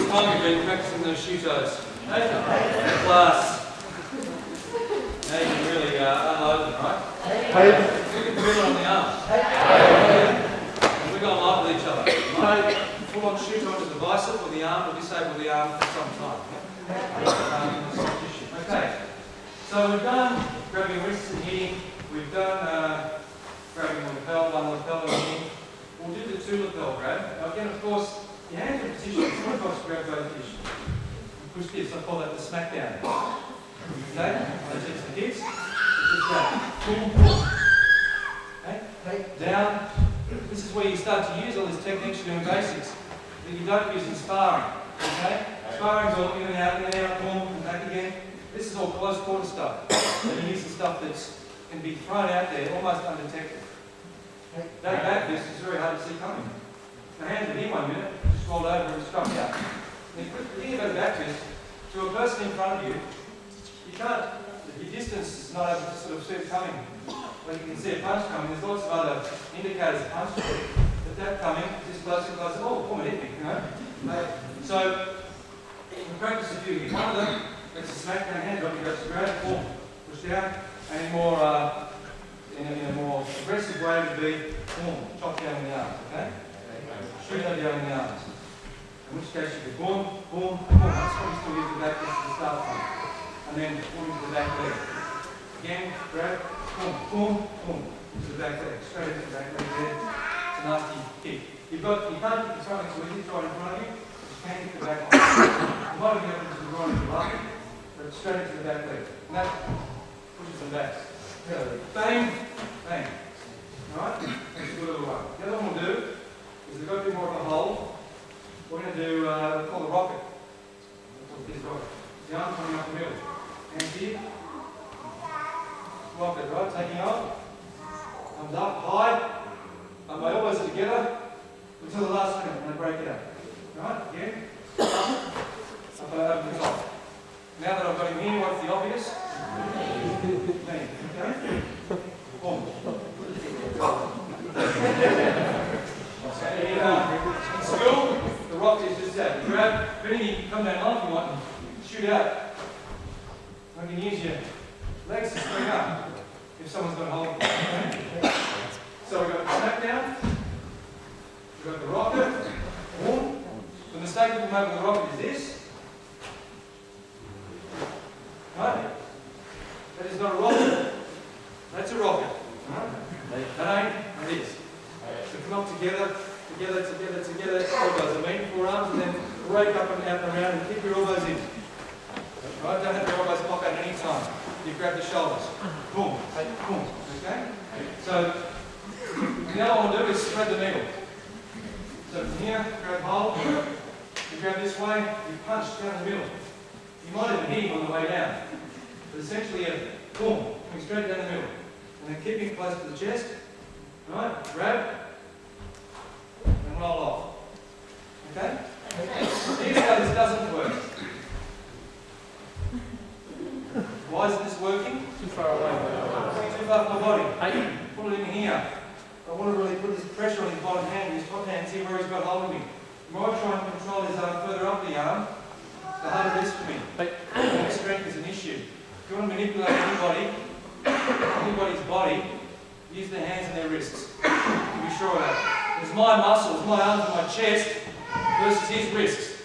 time you've been practicing those shoe toes? Class. Now you can really unload them, right? Look at the middle on the arms. We're going live with each other. Right? Full on shoe toe to the bicep or the arm, or disable the arm for some time. Okay. So we've done grabbing wrists and hitting. We've done grabbing the lapel, one lapel and hitting. We'll do the two lapel grab. Now again, of course, your hands in position. Sometimes grab both positions. Push this. I call that the smackdown. Okay? I teach the kids. Just that. Boom, boom. Okay? Down. This is where you start to use all these techniques you're doing basics that you don't use in sparring. Okay? Sparring's all in and out, boom, and back again. This is all close quarter stuff. So you use the stuff that can be thrown out there almost undetected. That back fist is very hard to see coming. The hands are here 1 minute, just rolled over and struck out. And if you think about a back fist, to a person in front of you, you can't, your distance is not able to sort of see it coming. But you can see a punch coming. There's lots of other indicators of punch. But that coming, just closer and closer, oh, boom, it hit me, you know. So, you can practice a few. One of them, it's a smack down hand drop, you go to grab, boom, push down, and in a more aggressive way would be, boom, chop down in the arms, okay? Shoot that down in the arms. In which case you go boom, boom, boom. That's what you still use the back fist to start from. And then boom into the back leg. Again, grab, boom, boom, boom, into the back leg. Straight into the back leg there. It's a nasty kick. You can't kick the front leg so easy, right in front of you. You can kick the back leg. You might have been able to run if you like, but it's straight into the back leg. And that pushes them back. Bang, bang. Alright? That's a good little one. The other one we'll do is we've got a bit more of a hold. We're going to do what we call the rocket. The arm coming up the middle. Hands here. Rocket, right? Taking off. Comes up, high. And my elbows are together until the last minute and I break it out. Right? Again. Up over the top. Now that I've got him here, what's the obvious? Bang. Okay? Boom. In school, the rocket is just that. You grab, if anything, you come down on if you want and shoot out. You can use your legs to spring up if someone's got to hold it. Okay? So we've got the smack down, we've got the rocket, boom. The mistake that we make with the rocket is this. Right? That is not a rocket. That's a rocket. Right? That ain't, that is. So come up together, elbows. I mean, forearms, and then break up and out and around and keep your elbows in. Right? Don't have your elbows pop out any time. You grab the shoulders. Boom. Boom. Okay? So, now what we'll do is spread the needle. So from here, grab hold. You grab this way, you punch down the middle. You might even hit him on the way down. But essentially, boom, coming straight down the middle. And then keeping it close to the chest. Right? Grab. And roll off. Okay? Here's how this doesn't work. Why isn't this working? Too far away. Too far from my body. Put it in here. I want to really put this pressure on his bottom hand, his top hand's here where he's got hold of me. The more I try and control his arm further up the arm, the harder it is for me. Neck strength is an issue. If you want to manipulate anybody's body, use their hands and their wrists. You can be sure of that. It's my muscles, my arms and my chest versus his wrists.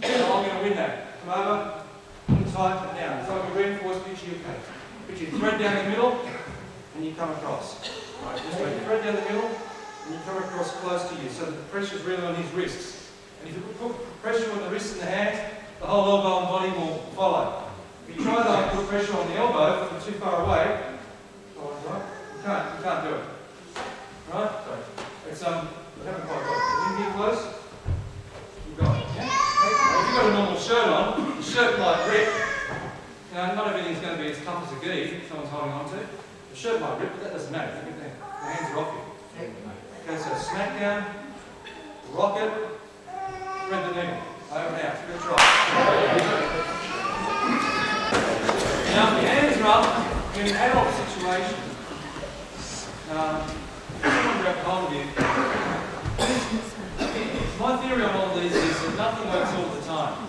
So I'm going to win that. Come over, and tight and down. It's like a reinforced picture of cake. Put your thread down the middle, and you come across. Right, just put your thread down the middle, and you come across close to you, so that the pressure is really on his wrists. And if you put pressure on the wrists and the hands, the whole elbow and body will follow. If you try to put pressure on the elbow from too far away, you can't do it. Right? So it's you haven't quite got it. You get close, you've got it. Yeah? If you've got a normal shirt on, the shirt might rip. You know, not everything's going to be as tough as a gi someone's holding on to. The shirt might rip, but that doesn't matter. Look at that. The hands are off you. Okay, so smack down, rocket, thread the needle. Over and out. Good try. Now, if your hands are up in an adult situation, someone grab hold of you. My theory on all of these is that nothing works all the time.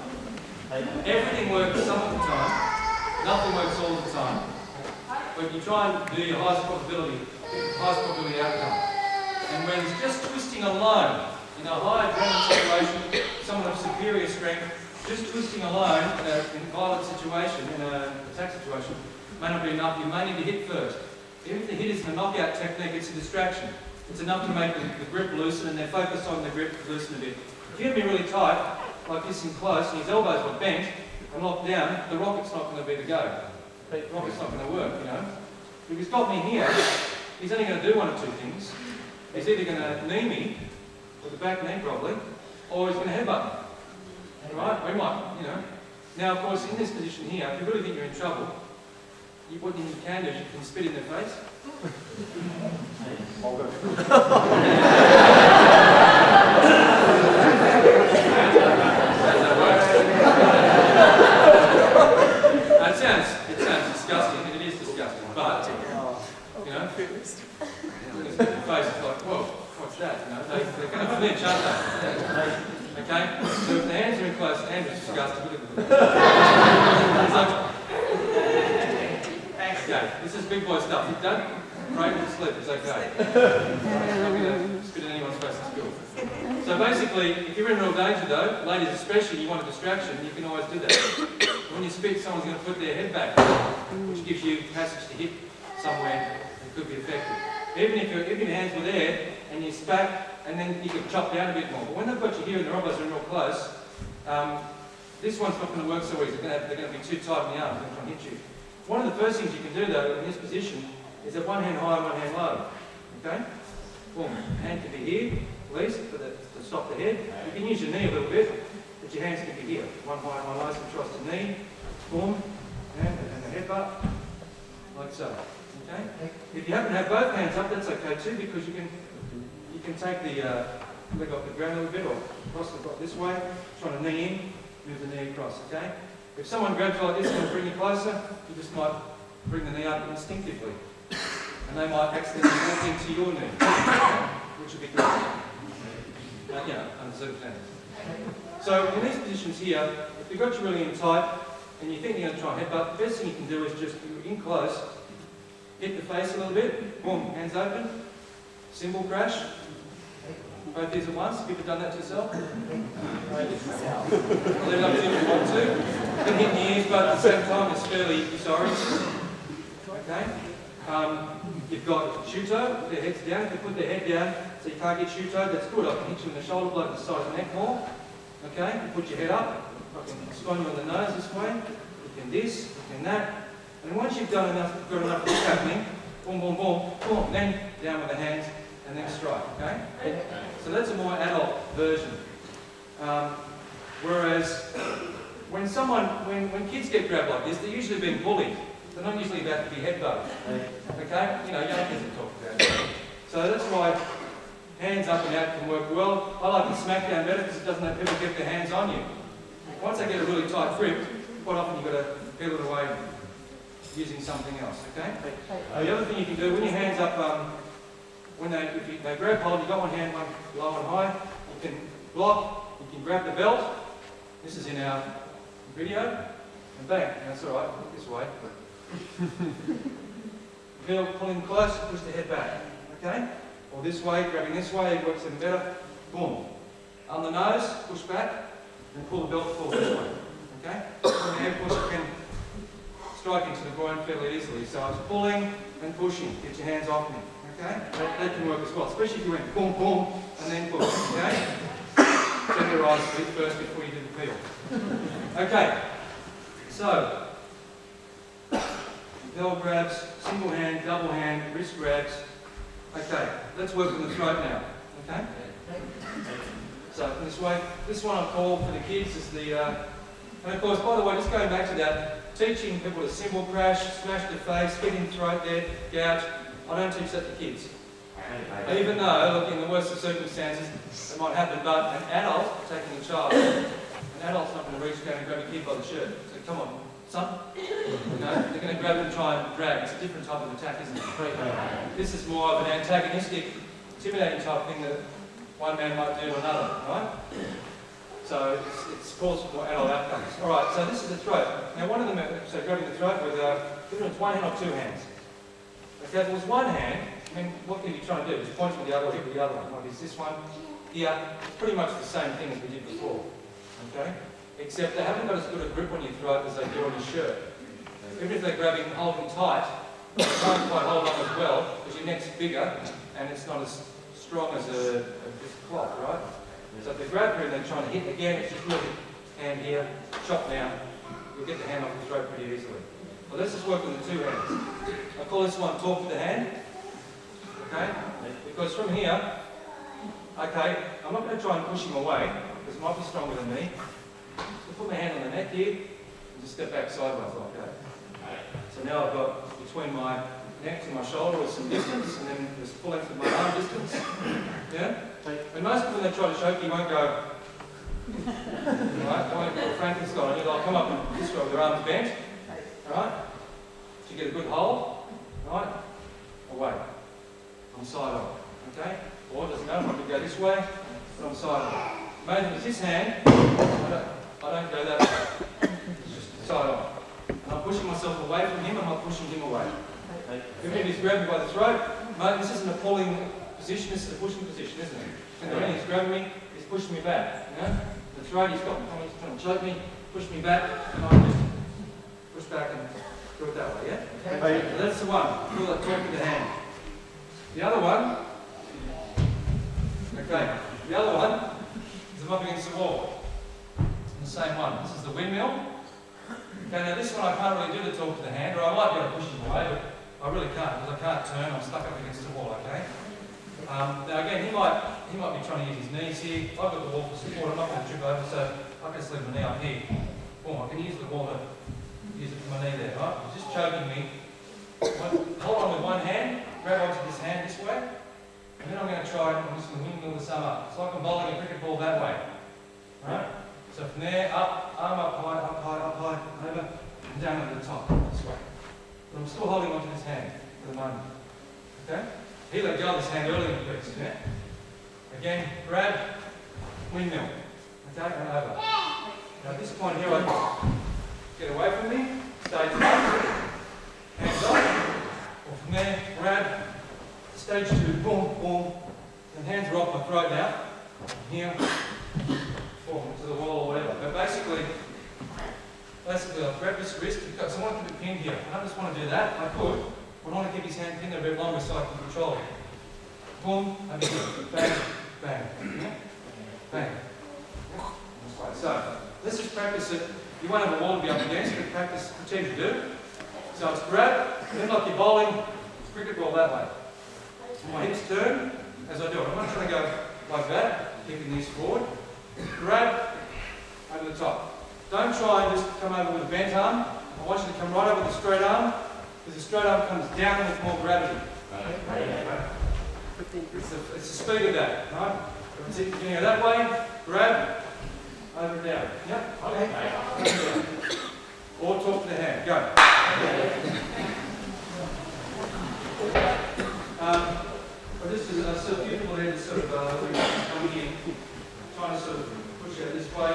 Everything works some of the time, nothing works all the time. But you try and do your highest probability outcome. And when it's just twisting alone, in a high adrenaline situation, someone of superior strength, just twisting alone in a violent situation, in an attack situation, may not be enough. You may need to hit first. Even if the hit is a knockout technique, it's a distraction. It's enough to make the grip loosen, and they're focused on the grip to loosen a bit. If you have me really tight, like this in close, and his elbows are bent and locked down, the rocket's not going to be the go. The rocket's not going to work, you know. If he's got me here, he's only going to do one of two things. He's either going to knee me, with the back knee probably, or he's going to headbutt me. Right? We might, you know. Now, of course, in this position here, if you really think you're in trouble, what you can do is you can spit in their face. I'll go. It sounds disgusting, and it is disgusting, but, you know, the face is like, whoa, what's that? You know, they're going to flinch, aren't they? Okay? So if the hands are in close, the hands are disgusting. Okay, this is big boy stuff. You don't break and slip, it's okay. I'm not going to spit in anyone's face at school. So basically, if you're in real danger though, ladies especially, you want a distraction, you can always do that. When you spit, someone's going to put their head back, which gives you passage to hit somewhere that could be effective. Even if your hands were there, and you spat, and then you could chop down a bit more. But when they've got you here and the elbows are real close, this one's not going to work so easy. They're going to be too tight in the arms, they're going to hit you. One of the first things you can do though, in this position, is have one hand high and one hand low. Okay? Boom. Hand can be here, at least, to stop the head. You can use your knee a little bit, but your hands can be here. One high and one low, so trust the knee, boom, and the headbutt, like so. Okay? If you happen to have both hands up, that's okay too, because you can take the leg off the ground a little bit, or cross the foot this way, trying to knee in, move the knee across, okay? If someone grabs you like this and bring you closer, you just might bring the knee up instinctively. And they might accidentally walk into your knee, which would be good. You know, under circumstances. So in these positions here, if they've got you really in tight, and you think you're going to try and headbutt, the best thing you can do is just, in close, hit the face a little bit, boom, hands open, cymbal crash. Both these at once. Have you ever done that to yourself? I'll leave it up to you if you want to. You can hit the ears, but at the same time it's fairly disorienting. Okay? You've got shuto, their heads down. If they put their head down so you can't get shuto, that's good. I can hit you in the shoulder blade, the side of the neck more. Okay? You put your head up. I can stun you on the nose this way. You can this, you can that. And once you've got enough of this happening, boom, boom, boom, boom, then down with the hands and then strike. Okay? So that's a more adult version. Whereas when kids get grabbed like this, they're usually being bullied. They're not usually about to be headbutted. Okay? You know, young kids are talking about it. So that's why hands up and out can work well. I like the smackdown better because it doesn't let people get their hands on you. Once they get a really tight grip, quite often you've got to peel it away using something else. Okay? The other thing you can do, when your hands up, if they grab hold, you've got one hand one low and high, you can block, you can grab the belt. This is in our video. And bang, that's alright, look this way. Pull in close, push the head back. Okay? Or this way, grabbing this way, it works even better. Boom. On the nose, push back, and pull the belt forward this way. Okay? With the head push, you can strike into the groin fairly easily. So it's pulling and pushing. Get your hands off me. Okay? That can work as well, especially if you went boom, boom, and then push. Okay? Check your eyes a bit first before you do the peel. Okay. So, bell grabs, single hand, double hand, wrist grabs. Okay, let's work on the throat now. Okay? So, this way, this one I've called for the kids is the, and of course, by the way, just going back to that, teaching people to cymbal crash, smash the face, get in throat there, gouge, I don't teach that to kids. Even though, look, in the worst of circumstances, it might happen, but an adult taking a child, an adult's not going to reach down and grab a kid by the shirt. So, come on, son. You know, they're going to grab and try and drag. It's a different type of attack, isn't it? This is more of an antagonistic, intimidating type thing that one man might do to another, right? So it's caused more adult outcomes. All right, so this is the throat. Now one of them, so grabbing the throat with it's one hand or two hands. Okay, if it was one hand, I mean, what can you try to do? Just point with the other or hit with the other one. Like is this one here? It's pretty much the same thing as we did before. Okay? Except they haven't got as good a grip on your throat as they do on your shirt. Even if they're grabbing, holding tight, they can't quite hold on as well because your neck's bigger and it's not as strong as a cloth, right? So if they grab here and they're trying to hit again, it's just really hand here, chop down, you'll get the hand off the throat pretty easily. Well, let's just work on the two hands. I call this one talk with the hand. Okay? Because from here, okay, I'm not going to try and push him away because he might be stronger than me. So put my hand on the neck here and just step back sideways like that. So now I've got between my neck to my shoulder with some distance and then this full length of my arm distance. Yeah? And most people when they try to choke, you won't go, right? They won't go Frankenstein on you. They'll come up and this way with their arms bent. Right? So you get a good hold. Right? Away. I'm side on. Okay? Or it doesn't matter if I could go this way, but I'm side on. Imagine with this hand, I don't go that way. It's just side on. And I'm pushing myself away from him, I'm not pushing him away. Even if he's grabbing me by the throat, mate, this isn't a pulling position, this is a pushing position, isn't it? And when he's grabbing me, he's pushing me back. You know? The throat, he's got me, he's trying to choke me, push me back, and I just push back and do it that way, yeah? Okay. So that's the one. Feel that talk with the hand. The other one, okay, the other one is I'm up against the wall. The same one. This is the windmill. Okay, now this one I can't really do the talk to the hand, or I might be able to push him away, but I really can't because I can't turn, I'm stuck up against the wall, okay? Now again, he might be trying to use his knees here. I've got the wall for support, I'm not going to trip over, so I can just leave my knee up here. Boom, I can use the wall to use it for my knee there, right? He's just choking me. Hold on with one hand, grab onto this hand this way, and then I'm going to try, I'm just going to windmill this arm up. It's like I'm bowling a cricket ball that way, right? So from there, up, arm up high, over, and down over the top, this way. But I'm still holding onto this hand for the moment. Okay? He let go of this hand earlier in the piece, yeah? Again, grab, windmill. Okay, and over. Now at this point here, I get away from me, stage one, hands off, or from there, grab, stage two, boom, boom, and hands are off my throat now. Here, boom, to the wall or whatever. But basically I'll grab this wrist because I want to keep it pinned here. I don't just want to do that, I could, but I want to keep his hand pinned a bit longer so I can control it. Boom, and bang, bang, bang. So, let's just practice it. You won't have a wall to be up against, but practice, pretend you do. So it's grab, and then like you're bowling, cricket ball that way. My hips turn as I do it. I'm not trying to go like that, keeping these forward. Grab, over the top. Don't try and just come over with a bent arm. I want you to come right over with the straight arm, because the straight arm comes down with more gravity. It's the speed of that, right? So you can go that way, grab, over and down. Yep. Okay. Or talk to the hand. Go. This is a sort of beautiful there, sort of coming in, trying to sort of push out this way,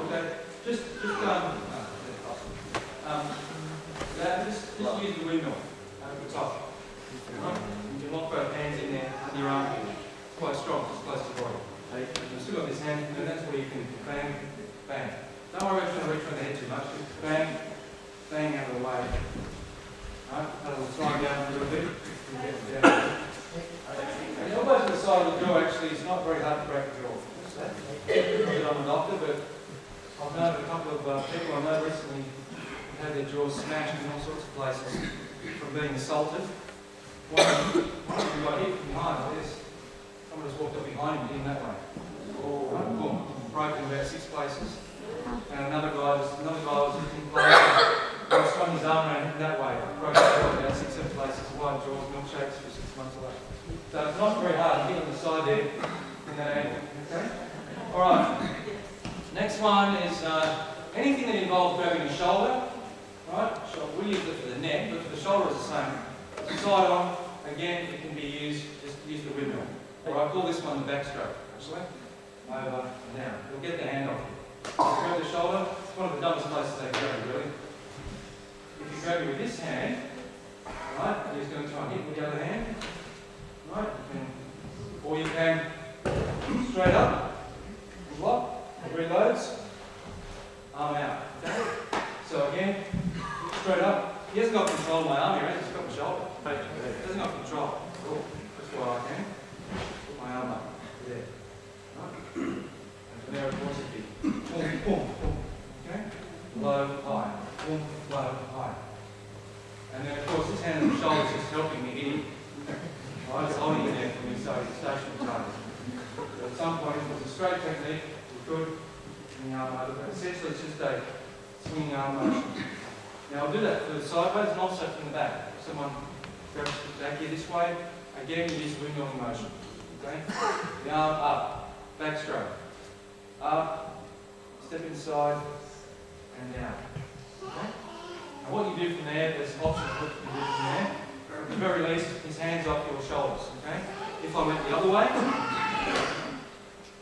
okay? Just use the windmill over the top. Right? You can lock both hands in there under your arm. It's quite strong, it's close to the body. You've still got this hand, and that's where you can bang, bang. Don't worry about trying to reach for the head too much. Just bang, bang out of the way. Right? That'll slide down a little bit. The elbows to the side of the jaw actually is not very hard to break the jaw. Not that I'm a doctor, but I've known a couple of people I know recently who had their jaws smashed in all sorts of places from being assaulted. One of them got hit behind like this. Someone just walked up behind him in that way. Right, boom, broken about 6 places. And another guy was in place. I swung his arm around him that way. Broke about 6 or 7 places. Wide jaws, milkshakes for 6 months away. So it's not very hard to hit on the side there in that angle. Okay? Alright. Next one is anything that involves grabbing the shoulder. Right? We use it for the neck, but for the shoulder it's the same. Side on, again, it can be used, just use the windmill. Or I call this one the backstroke, actually. over, and down. You'll get the hand off you. Grab the shoulder. It's one of the dumbest places they grab you, really. If you grab it with this hand, right, you're just going to try and hit with the other hand, right? Or you can straight up, lock, reloads, arm out. Okay? So again, straight up. He hasn't got control of my arm here, he's just got my shoulder. He hasn't got control. Cool. That's why I can put my arm up. There. Right? And from there, of course, it'd be boom, boom, boom. Okay? Low, high. Boom, low, high. And then, of course, this hand on the shoulder is just helping me hit him. Right? It's holding him there for me, so he's stationary target. At some point, if it's a straight technique, we could swing the arm over. But essentially, it's just a swinging arm motion. Now, I'll do that for the sideways and also from the back. If someone grabs the back here this way, again, you use windmilling motion. Okay? The arm up, back stroke. Up, step inside, and down. Okay? And what you do from there, there's options of what you can do from there. At the very least, his hands off your shoulders. Okay? If I went the other way,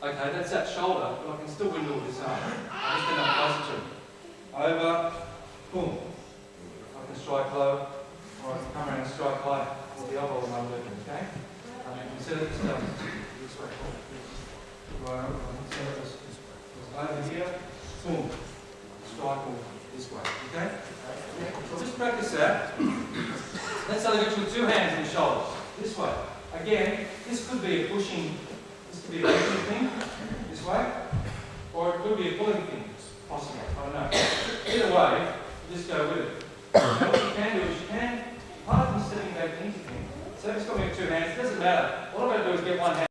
okay, that's that shoulder, but I can still windle with this arm. I just end up closer to it. Over, boom. I can strike low, or I can come around and strike high with the elbow on my weapon. Okay? Consider this down this way. Right, consider this over here, boom. Strike this way. Okay? So just practice that. Let's say I get you with two hands in the shoulders. This way. Again, this could be a pushing thing, this way, or it could be a pulling thing, possibly. I don't know. Either way, just go with it. Now, what you can do is you can, apart from stepping back into things, so if it's got me with two hands, it doesn't matter. All I've got to do is get one hand.